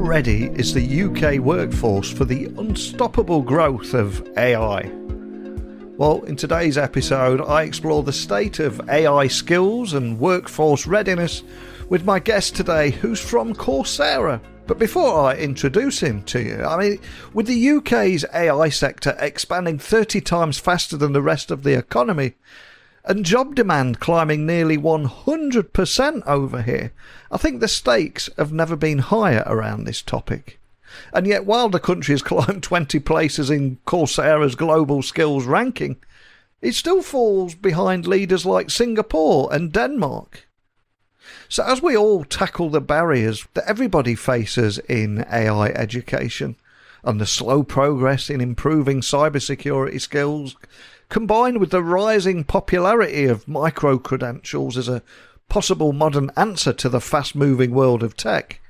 ready is the UK workforce for the unstoppable growth of AI? Well, in today's episode, I explore the state of AI skills and workforce readiness with my guest today, who's from Coursera. But before I introduce him to you, with the UK's AI sector expanding 30 times faster than the rest of the economy, and job demand climbing nearly 100% over here, I think the stakes have never been higher around this topic. And yet, while the country has climbed 20 places in Coursera's global skills ranking, it still falls behind leaders like Singapore and Denmark. So as we all tackle the barriers that everybody faces in AI education, and the slow progress in improving cybersecurity skills, combined with the rising popularity of micro-credentials as a possible modern answer to the fast-moving world of tech,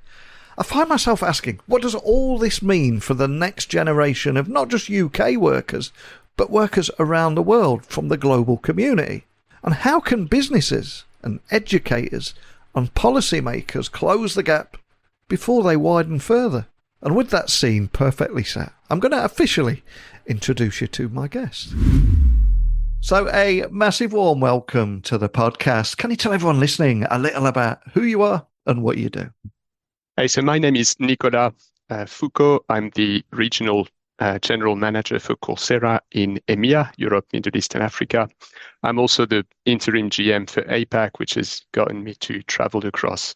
I find myself asking, what does all this mean for the next generation of not just UK workers, but workers around the world from the global community? And how can businesses and educators and policymakers close the gap before they widen further? And with that scene perfectly set, I'm going to officially introduce you to my guest. So a massive warm welcome to the podcast. Can you tell everyone listening a little about who you are and what you do? Hey, so my name is Nikolaz Foucaud. I'm the regional general manager for Coursera in EMEA, Europe, Middle East and Africa. I'm also the interim GM for APAC, which has gotten me to travel across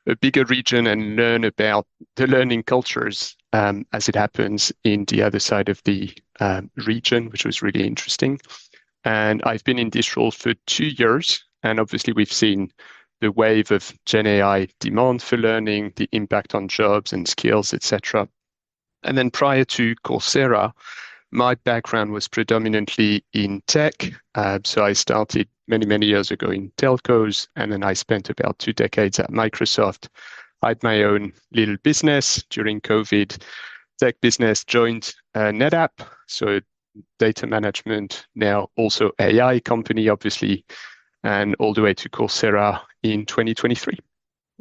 a bigger region and learn about the learning cultures as it happens in the other side of the region, which was really interesting. And I've been in this role for 2 years. And obviously, we've seen the wave of Gen AI demand for learning, the impact on jobs and skills, etc. And then prior to Coursera, my background was predominantly in tech. So I started many years ago in telcos, and then I spent about 2 decades at Microsoft. I had my own little business during COVID. Tech business, joined NetApp, so data management, now also AI company, obviously, and all the way to Coursera in 2023.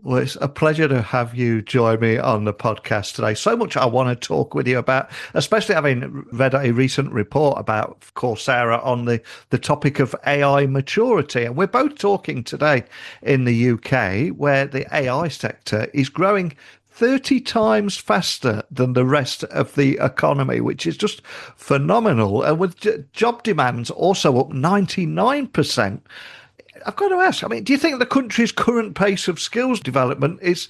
Well, it's a pleasure to have you join me on the podcast today. So much I want to talk with you about, especially having read a recent report about Coursera on the topic of AI maturity. And we're both talking today in the UK, where the AI sector is growing 30 times faster than the rest of the economy, which is just phenomenal. And with job demands also up 99%. I've got to ask, do you think the country's current pace of skills development is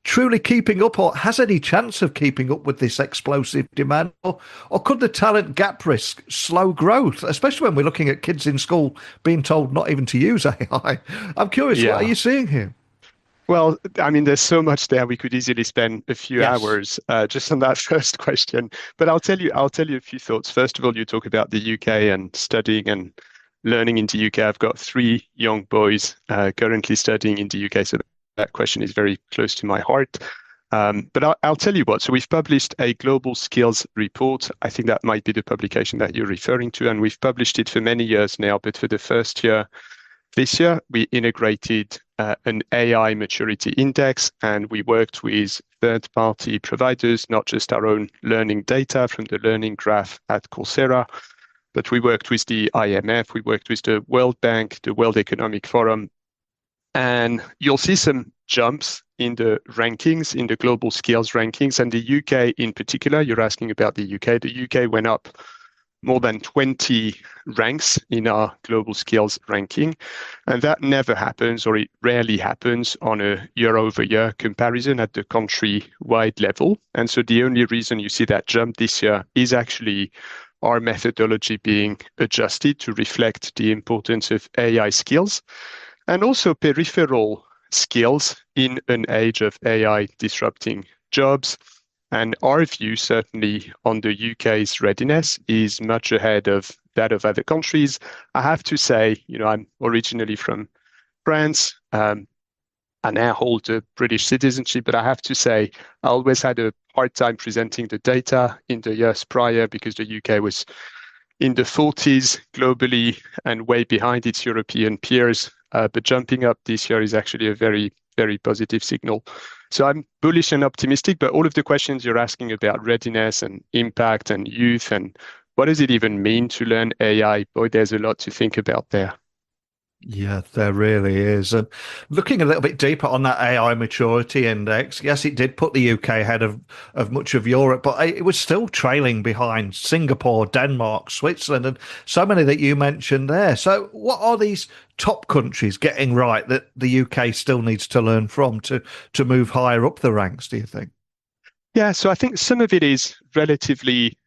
truly keeping up, or has any chance of keeping up with this explosive demand? Or could the talent gap risk slow growth, especially when we're looking at kids in school being told not even to use AI? I'm curious, What are you seeing here? Well, there's so much there. We could easily spend a few hours just on that first question. But I'll tell you a few thoughts. First of all, you talk about the UK and studying and learning in the UK. I've got 3 young boys currently studying in the UK, so that question is very close to my heart. But I'll tell you what. So we've published a global skills report. I think that might be the publication that you're referring to, and we've published it for many years now. But for the first year, this year, we integrated an AI maturity index, and we worked with third-party providers, not just our own learning data from the learning graph at Coursera, but we worked with the IMF, we worked with the World Bank, the World Economic Forum, and you'll see some jumps in the rankings, in the global skills rankings, and the UK in particular. You're asking about the UK. The UK went up more than 20 ranks in our global skills ranking. And that never happens, or it rarely happens, on a year-over-year comparison at the country-wide level. And so the only reason you see that jump this year is actually our methodology being adjusted to reflect the importance of AI skills and also peripheral skills in an age of AI disrupting jobs. And our view, certainly, on the UK's readiness is much ahead of that of other countries. I have to say, I'm originally from France. I now hold a British citizenship, but I have to say, I always had a hard time presenting the data in the years prior because the UK was in the 40s globally and way behind its European peers. But jumping up this year is actually a very very positive signal. So I'm bullish and optimistic, but all of the questions you're asking about readiness and impact and youth and what does it even mean to learn AI? Boy, there's a lot to think about there. Yeah, there really is. And looking a little bit deeper on that AI maturity index, yes, it did put the UK ahead of much of Europe, but it was still trailing behind Singapore, Denmark, Switzerland, and so many that you mentioned there. So what are these top countries getting right that the UK still needs to learn from to move higher up the ranks, do you think? Yeah, so I think some of it is relatively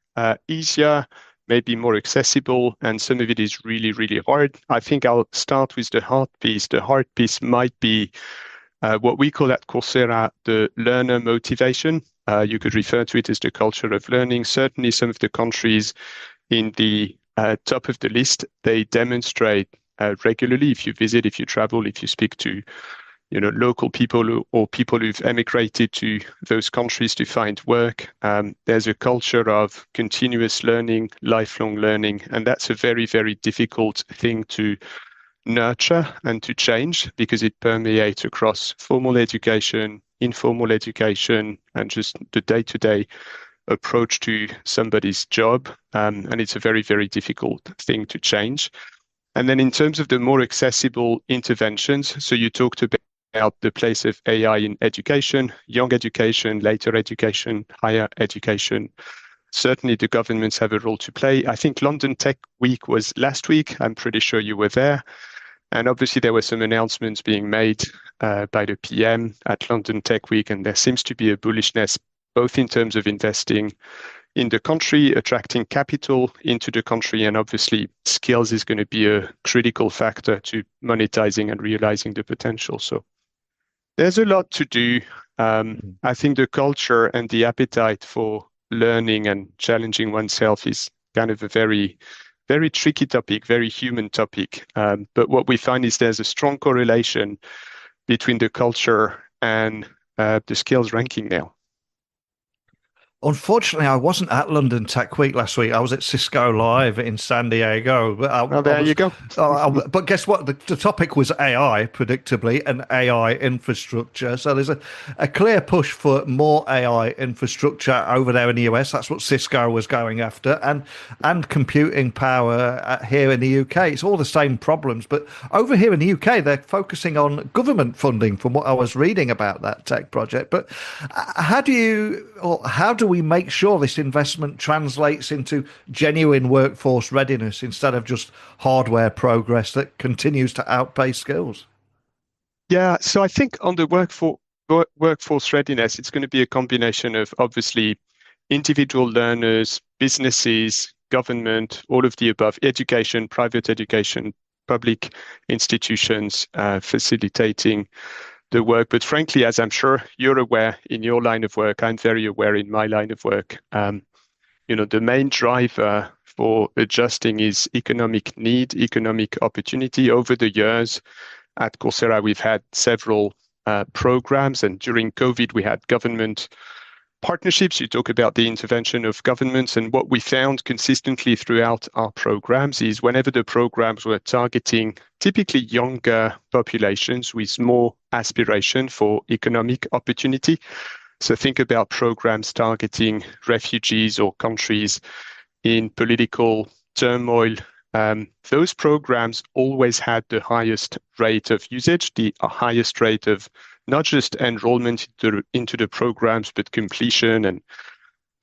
easier, maybe more accessible, and some of it is really, really hard. I think I'll start with the hard piece. The hard piece might be what we call at Coursera the learner motivation. You could refer to it as the culture of learning. Certainly, some of the countries in the top of the list, they demonstrate regularly if you visit, if you travel, if you speak to local people or people who've emigrated to those countries to find work. There's a culture of continuous learning, lifelong learning, and that's a very, very difficult thing to nurture and to change because it permeates across formal education, informal education, and just the day-to-day approach to somebody's job. And it's a very, very difficult thing to change. And then in terms of the more accessible interventions, so you talked about the place of AI in education, young education, later education, higher education. Certainly the governments have a role to play. I think London Tech Week was last week. I'm pretty sure you were there. And obviously there were some announcements being made by the PM at London Tech Week, and there seems to be a bullishness both in terms of investing in the country, attracting capital into the country, and obviously skills is going to be a critical factor to monetizing and realizing the potential. So there's a lot to do. I think the culture and the appetite for learning and challenging oneself is kind of a very, very tricky topic, very human topic. But what we find is there's a strong correlation between the culture and the skills ranking now. Unfortunately, I wasn't at London Tech Week last week. I was at Cisco Live in San Diego. But There you go. But guess what? The topic was AI, predictably, and AI infrastructure. So there's a clear push for more AI infrastructure over there in the US. That's what Cisco was going after, and computing power here in the UK. It's all the same problems, but over here in the UK, they're focusing on government funding. From what I was reading about that tech project, but how do we make sure this investment translates into genuine workforce readiness instead of just hardware progress that continues to outpace skills? Yeah, so I think on the workforce readiness, it's going to be a combination of obviously individual learners, businesses, government, all of the above, education, private education, public institutions facilitating the work. But frankly, as I'm sure you're aware in your line of work, I'm very aware in my line of work, the main driver for adjusting is economic need, economic opportunity. Over the years at Coursera, we've had several programs, and during COVID, we had government partnerships. You talk about the intervention of governments, and what we found consistently throughout our programs is whenever the programs were targeting typically younger populations with more aspiration for economic opportunity. So think about programs targeting refugees or countries in political turmoil. Those programs always had the highest rate of usage, the highest rate of not just enrollment into the programs, but completion and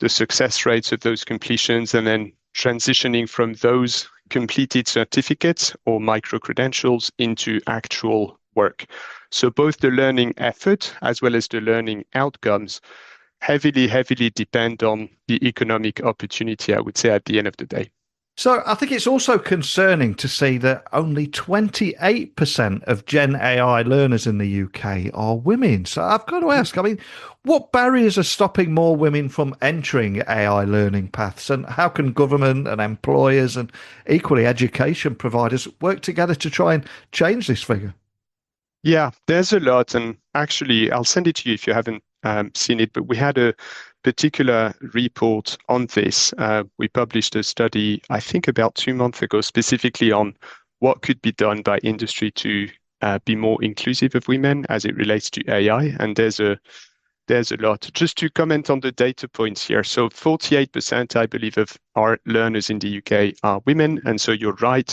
the success rates of those completions, and then transitioning from those completed certificates or micro-credentials into actual work. So both the learning effort as well as the learning outcomes heavily, heavily depend on the economic opportunity, I would say, at the end of the day. So I think it's also concerning to see that only 28% of Gen AI learners in the UK are women. So I've got to ask, what barriers are stopping more women from entering AI learning paths? And how can government and employers and equally education providers work together to try and change this figure? Yeah, there's a lot. And actually, I'll send it to you if you haven't seen it, but we had a particular report on this. We published a study, I think about 2 months ago, specifically on what could be done by industry to be more inclusive of women as it relates to AI. And there's a lot. Just to comment on the data points here. So 48%, I believe, of our learners in the UK are women. And so you're right.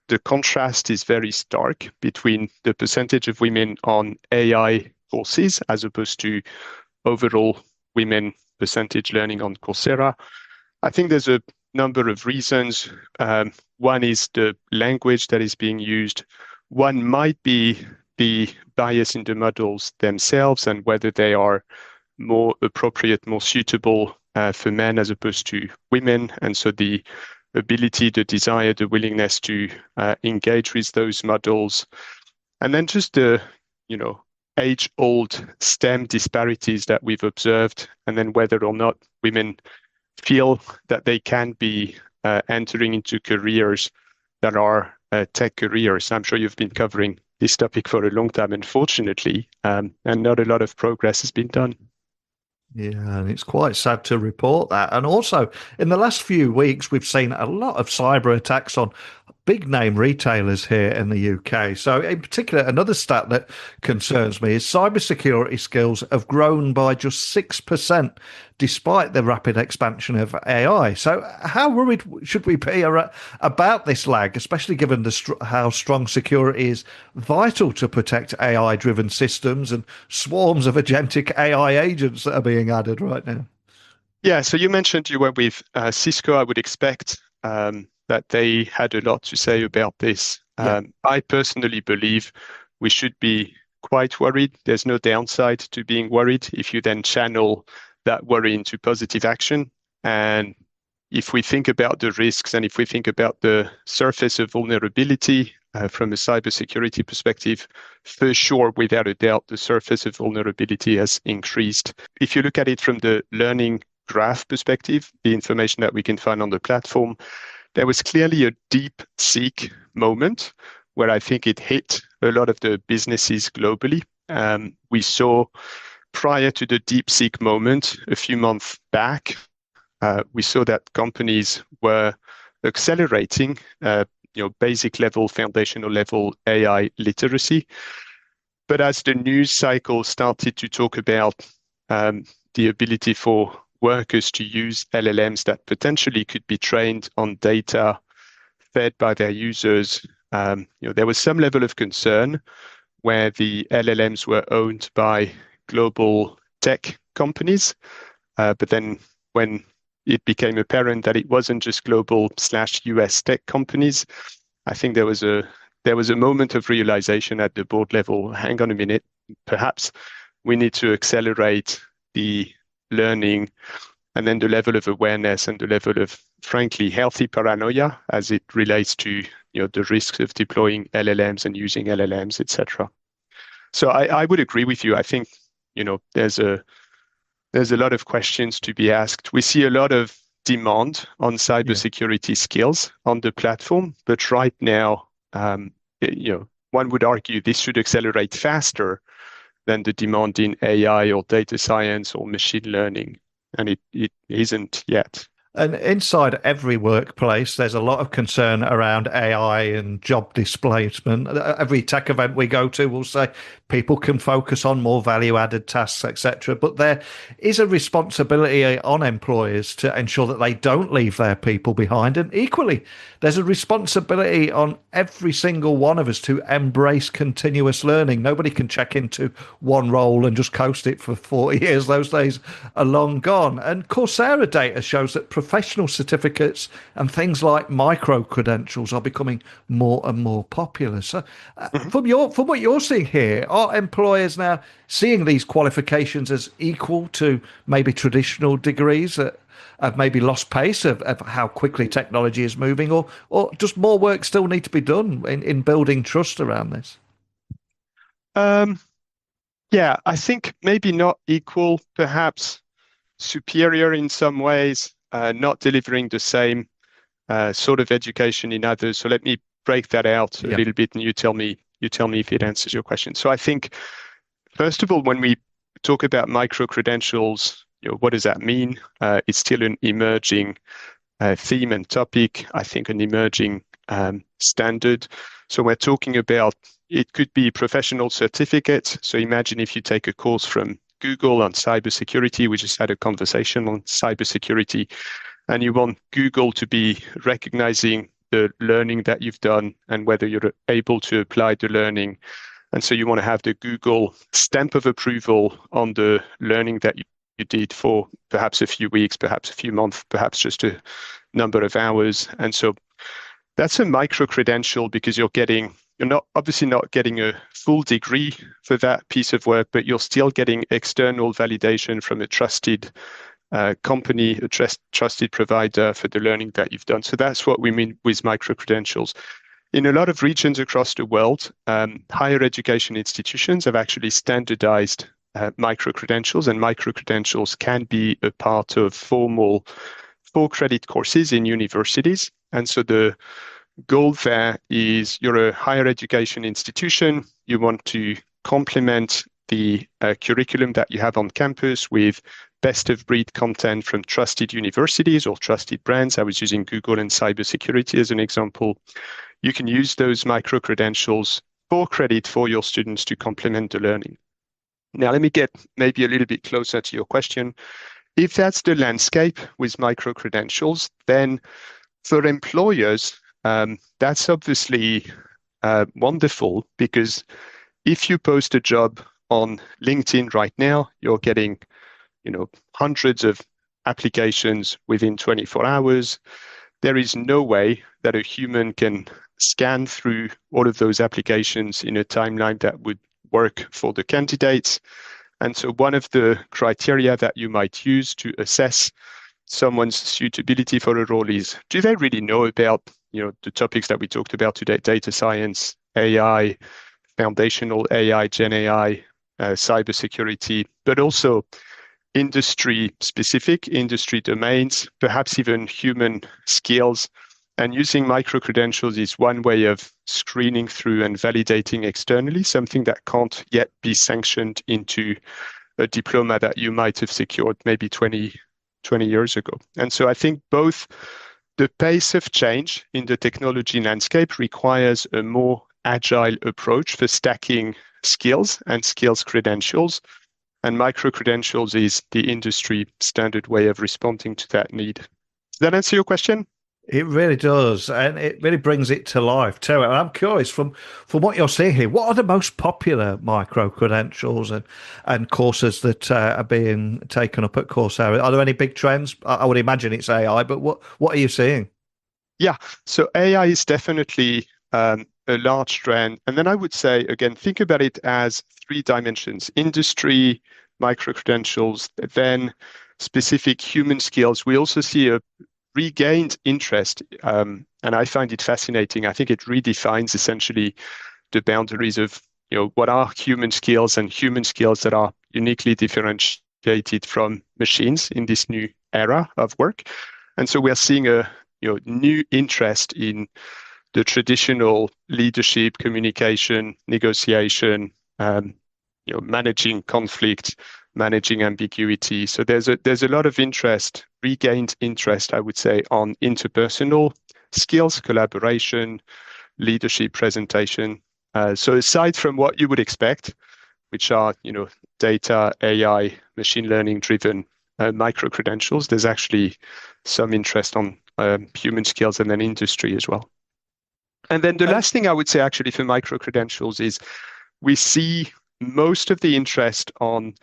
The contrast is very stark between the percentage of women on AI courses as opposed to overall women percentage learning on Coursera. I think there's a number of reasons. One is the language that is being used. One might be the bias in the models themselves and whether they are more appropriate, more suitable for men as opposed to women. And so the ability, the desire, the willingness to engage with those models. And then just the, age-old STEM disparities that we've observed, and then whether or not women feel that they can be entering into careers that are tech careers. I'm sure you've been covering this topic for a long time, unfortunately, and not a lot of progress has been done. Yeah, and it's quite sad to report that. And also, in the last few weeks, we've seen a lot of cyber attacks on big name retailers here in the UK. So, in particular, another stat that concerns me is cybersecurity skills have grown by just 6% despite the rapid expansion of AI. So, how worried should we be about this lag, especially given how strong security is vital to protect AI driven systems and swarms of agentic AI agents that are being added right now? Yeah, so you mentioned you were with Cisco. I would expect that they had a lot to say about this. Yeah. I personally believe we should be quite worried. There's no downside to being worried if you then channel that worry into positive action. And if we think about the risks and if we think about the surface of vulnerability from a cybersecurity perspective, for sure, without a doubt, the surface of vulnerability has increased. If you look at it from the learning graph perspective, the information that we can find on the platform, there was clearly a deep seek moment where I think it hit a lot of the businesses globally. We saw prior to the deep seek moment a few months back, we saw that companies were accelerating basic level, foundational level AI literacy. But as the news cycle started to talk about the ability for workers to use LLMs that potentially could be trained on data fed by their users, there was some level of concern where the LLMs were owned by global tech companies. But then when it became apparent that it wasn't just global/US tech companies, I think there was a moment of realization at the board level. Hang on a minute, perhaps we need to accelerate the learning and then the level of awareness and the level of, frankly, healthy paranoia as it relates to the risks of deploying LLMs and using LLMs, etc. So I would agree with you. I think there's a lot of questions to be asked. We see a lot of demand on cybersecurity skills on the platform, but right now, one would argue this should accelerate faster than the demand in AI or data science or machine learning, and it isn't yet. And inside every workplace, there's a lot of concern around AI and job displacement. Every tech event we go to will say people can focus on more value-added tasks, etc. But there is a responsibility on employers to ensure that they don't leave their people behind. And equally, there's a responsibility on every single one of us to embrace continuous learning. Nobody can check into one role and just coast it for 40 years. Those days are long gone. And Coursera data shows that professional certificates and things like micro credentials are becoming more and more popular. So, from what you're seeing here, are employers now seeing these qualifications as equal to maybe traditional degrees that have maybe lost pace of how quickly technology is moving, or does more work still need to be done in building trust around this? Yeah, I think maybe not equal, perhaps superior in some ways. Not delivering the same sort of education in others. So let me break that out a little bit, and you tell me if it answers your question. So I think, first of all, when we talk about micro credentials, what does that mean? It's still an emerging theme and topic. I think an emerging standard. So we're talking about it could be professional certificates. So imagine if you take a course from Google on cybersecurity. We just had a conversation on cybersecurity, and you want Google to be recognizing the learning that you've done and whether you're able to apply the learning. And so you want to have the Google stamp of approval on the learning that you did for perhaps a few weeks, perhaps a few months, perhaps just a number of hours. And so that's a micro credential because you're not obviously not getting a full degree for that piece of work, but you're still getting external validation from a trusted company, a trusted provider for the learning that you've done. So that's what we mean with micro credentials. In a lot of regions across the world, higher education institutions have actually standardized micro credentials, and micro credentials can be a part of formal 4-credit courses in universities. And so the goal there is you're a higher education institution, you want to complement the curriculum that you have on campus with best of breed content from trusted universities or trusted brands. I was using Google and cybersecurity as an example. You can use those micro credentials for credit for your students to complement the learning. Now, let me get maybe a little bit closer to your question. If that's the landscape with micro credentials, then for employers, that's obviously wonderful, because if you post a job on LinkedIn right now, you're getting hundreds of applications within 24 hours. There is no way that a human can scan through all of those applications in a timeline that would work for the candidates. And so one of the criteria that you might use to assess someone's suitability for a role is, do they really know about the topics that we talked about today: data science, AI, foundational AI, Gen AI, cybersecurity, but also industry-specific, industry domains, perhaps even human skills. And using micro-credentials is one way of screening through and validating externally something that can't yet be sanctioned into a diploma that you might have secured maybe 20 years ago. And so I think both the pace of change in the technology landscape requires a more agile approach for stacking skills and skills credentials. And micro-credentials is the industry standard way of responding to that need. Does that answer your question? It really does, and it really brings it to life too. And I'm curious, from what you're seeing here, what are the most popular micro credentials and courses that are being taken up at Coursera? Are there any big trends? I would imagine it's AI, but what are you seeing? Yeah, so AI is definitely a large trend. And then I would say, again, think about it as 3 dimensions: industry, micro credentials, then specific human skills. We also see a regained interest, and I find it fascinating. I think it redefines essentially the boundaries of what are human skills and human skills that are uniquely differentiated from machines in this new era of work. And so we are seeing a new interest in the traditional leadership, communication, negotiation, managing conflict, managing ambiguity. So there's a lot of interest, regained interest, I would say, on interpersonal skills, collaboration, leadership, presentation. So aside from what you would expect, which are data, AI, machine learning driven micro credentials, there's actually some interest on human skills and then industry as well. And then the last thing I would say actually for micro credentials is we see most of the interest on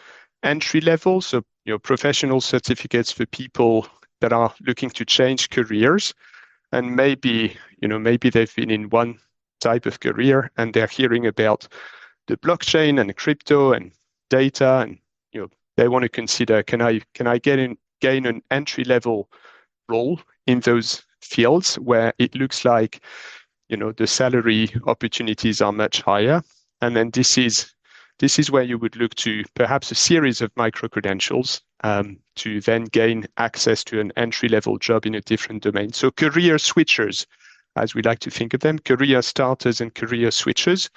entry level, so professional certificates for people that are looking to change careers, and maybe they've been in one type of career and they're hearing about the blockchain and crypto and data, and they want to consider, can I gain an entry level role in those fields where it looks like the salary opportunities are much higher. And then this is where you would look to perhaps a series of micro credentials to then gain access to an entry-level job in a different domain. So career switchers, as we like to think of them, career starters and career switchers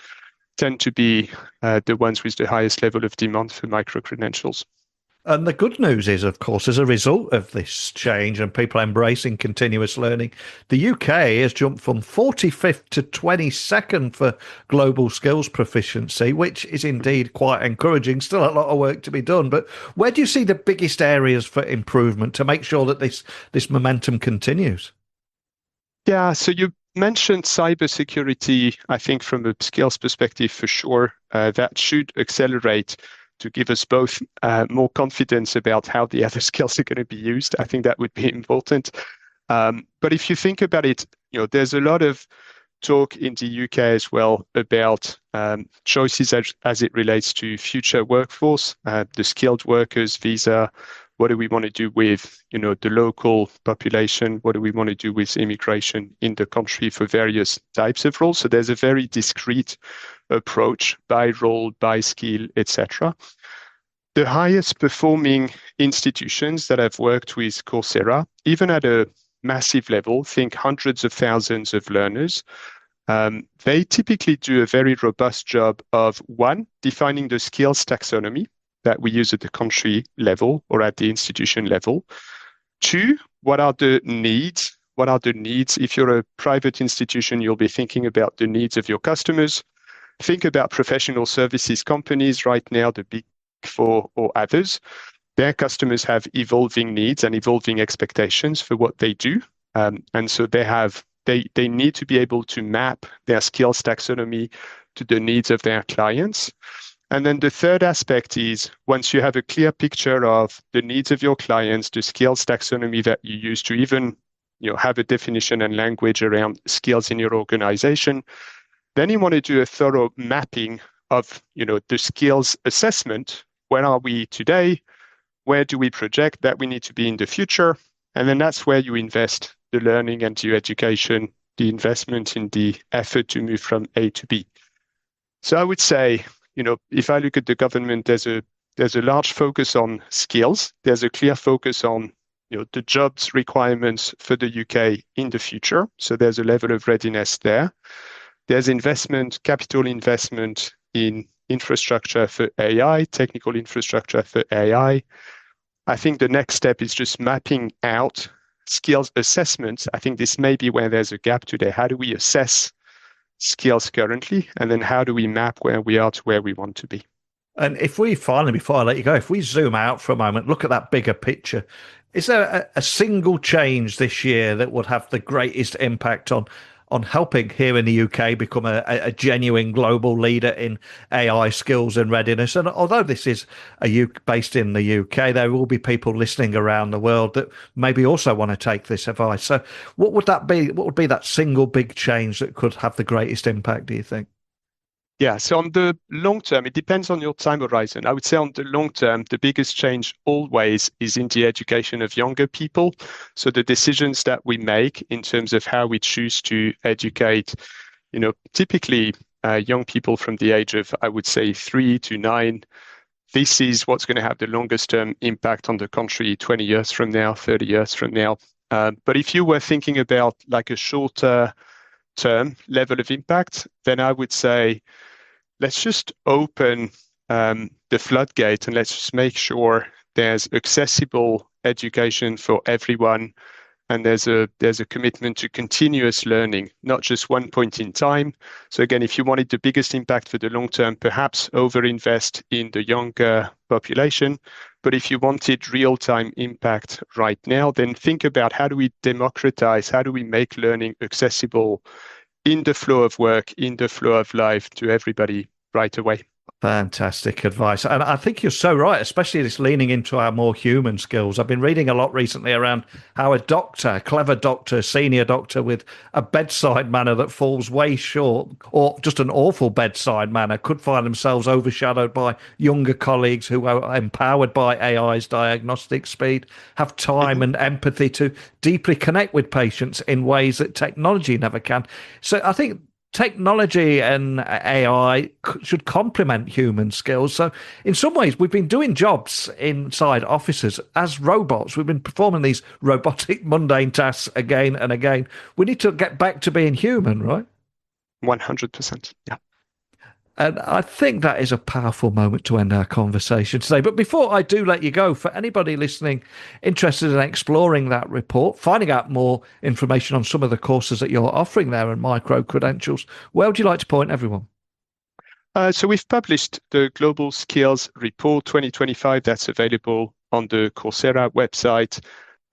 tend to be the ones with the highest level of demand for micro credentials. And the good news is, of course, as a result of this change and people embracing continuous learning, the UK has jumped from 45th to 22nd for global skills proficiency, which is indeed quite encouraging. Still a lot of work to be done. But where do you see the biggest areas for improvement to make sure that this momentum continues? Yeah, so you mentioned cybersecurity, I think from a skills perspective for sure, that should accelerate to give us both more confidence about how the other skills are going to be used. I think that would be important. But if you think about it, there's a lot of talk in the UK as well about choices as it relates to future workforce, the skilled workers visa. What do we want to do with, the local population? What do we want to do with immigration in the country for various types of roles? So there's a very discrete approach by role, by skill, etc. The highest performing institutions that have worked with Coursera, even at a massive level, think hundreds of thousands of learners, they typically do a very robust job of, one, defining the skills taxonomy that we use at the country level or at the institution level. Two, what are the needs? What are the needs? If you're a private institution, you'll be thinking about the needs of your customers. Think about professional services companies right now, the Big Four or others. Their customers have evolving needs and evolving expectations for what they do. And so they need to be able to map their skills taxonomy to the needs of their clients. And then the third aspect is once you have a clear picture of the needs of your clients, the skills taxonomy that you use to even have a definition and language around skills in your organization, then you want to do a thorough mapping of the skills assessment. Where are we today? Where do we project that we need to be in the future? And then that's where you invest the learning and your education, the investment in the effort to move from A to B. So I would say, if I look at the government, there's a large focus on skills. There's a clear focus on the jobs requirements for the UK in the future. So there's a level of readiness there. There's capital investment in infrastructure for AI, technical infrastructure for AI. I think the next step is just mapping out skills assessments. I think this may be where there's a gap today. How do we assess skills currently? And then how do we map where we are to where we want to be? And if we finally, before I let you go, if we zoom out for a moment, look at that bigger picture, is there a single change this year that would have the greatest impact on helping here in the UK become a genuine global leader in AI skills and readiness? And although this is based in the UK, there will be people listening around the world that maybe also want to take this advice. So what would that be? What would be that single big change that could have the greatest impact, do you think? Yeah, so on the long term, it depends on your time horizon. I would say on the long term, the biggest change always is in the education of younger people. So the decisions that we make in terms of how we choose to educate, typically young people from the age of, I would say, 3 to 9, this is what's going to have the longest term impact on the country 20 years from now, 30 years from now. But if you were thinking about like a shorter term level of impact, then I would say, let's just open the floodgate and let's just make sure there's accessible education for everyone. And there's a commitment to continuous learning, not just one point in time. So again, if you wanted the biggest impact for the long term, perhaps overinvest in the younger population. But if you wanted real-time impact right now, then think about how do we democratize, how do we make learning accessible in the flow of work, in the flow of life to everybody right away. Fantastic advice. And I think you're so right, especially this leaning into our more human skills. I've been reading a lot recently around how a clever doctor, senior doctor with a bedside manner that falls way short, or just an awful bedside manner, could find themselves overshadowed by younger colleagues who are empowered by AI's diagnostic speed, have time and empathy to deeply connect with patients in ways that technology never can. So I think technology and AI should complement human skills. So in some ways, we've been doing jobs inside offices as robots. We've been performing these robotic, mundane tasks again and again. We need to get back to being human, right? 100%. Yeah. And I think that is a powerful moment to end our conversation today. But before I do let you go, for anybody listening interested in exploring that report, finding out more information on some of the courses that you're offering there and micro-credentials, where would you like to point everyone? So we've published the Global Skills Report 2025. That's available on the Coursera website.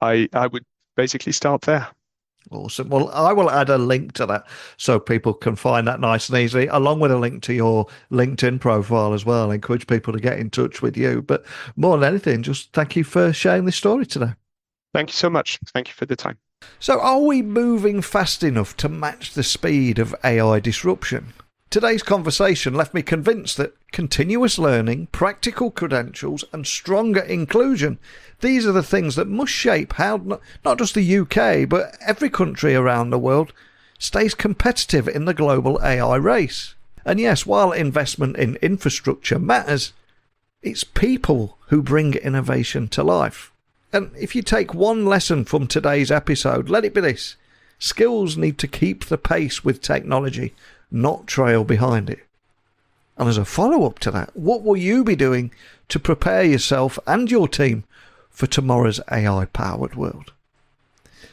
I would basically start there. Awesome. Well, I will add a link to that so people can find that nice and easily, along with a link to your LinkedIn profile as well. I encourage people to get in touch with you. But more than anything, just thank you for sharing this story today. Thank you so much. Thank you for the time. So are we moving fast enough to match the speed of AI disruption? Today's conversation left me convinced that continuous learning, practical credentials and stronger inclusion, these are the things that must shape how not just the UK, but every country around the world stays competitive in the global AI race. And yes, while investment in infrastructure matters, it's people who bring innovation to life. And if you take one lesson from today's episode, let it be this: skills need to keep the pace with technology, not trail behind it. And as a follow-up to that, what will you be doing to prepare yourself and your team for tomorrow's AI-powered world?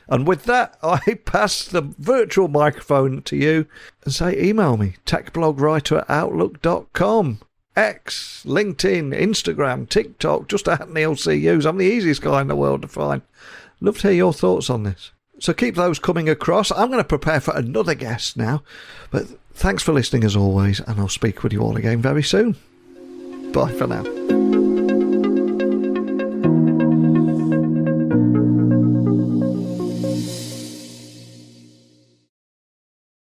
And with that, I pass the virtual microphone to you and say email me, techblogwriter@outlook.com, X, LinkedIn, Instagram, TikTok, just @NeilCUs. I'm the easiest guy in the world to find. Love to hear your thoughts on this. So keep those coming across. I'm going to prepare for another guest now. But thanks for listening as always, and I'll speak with you all again very soon. Bye for now.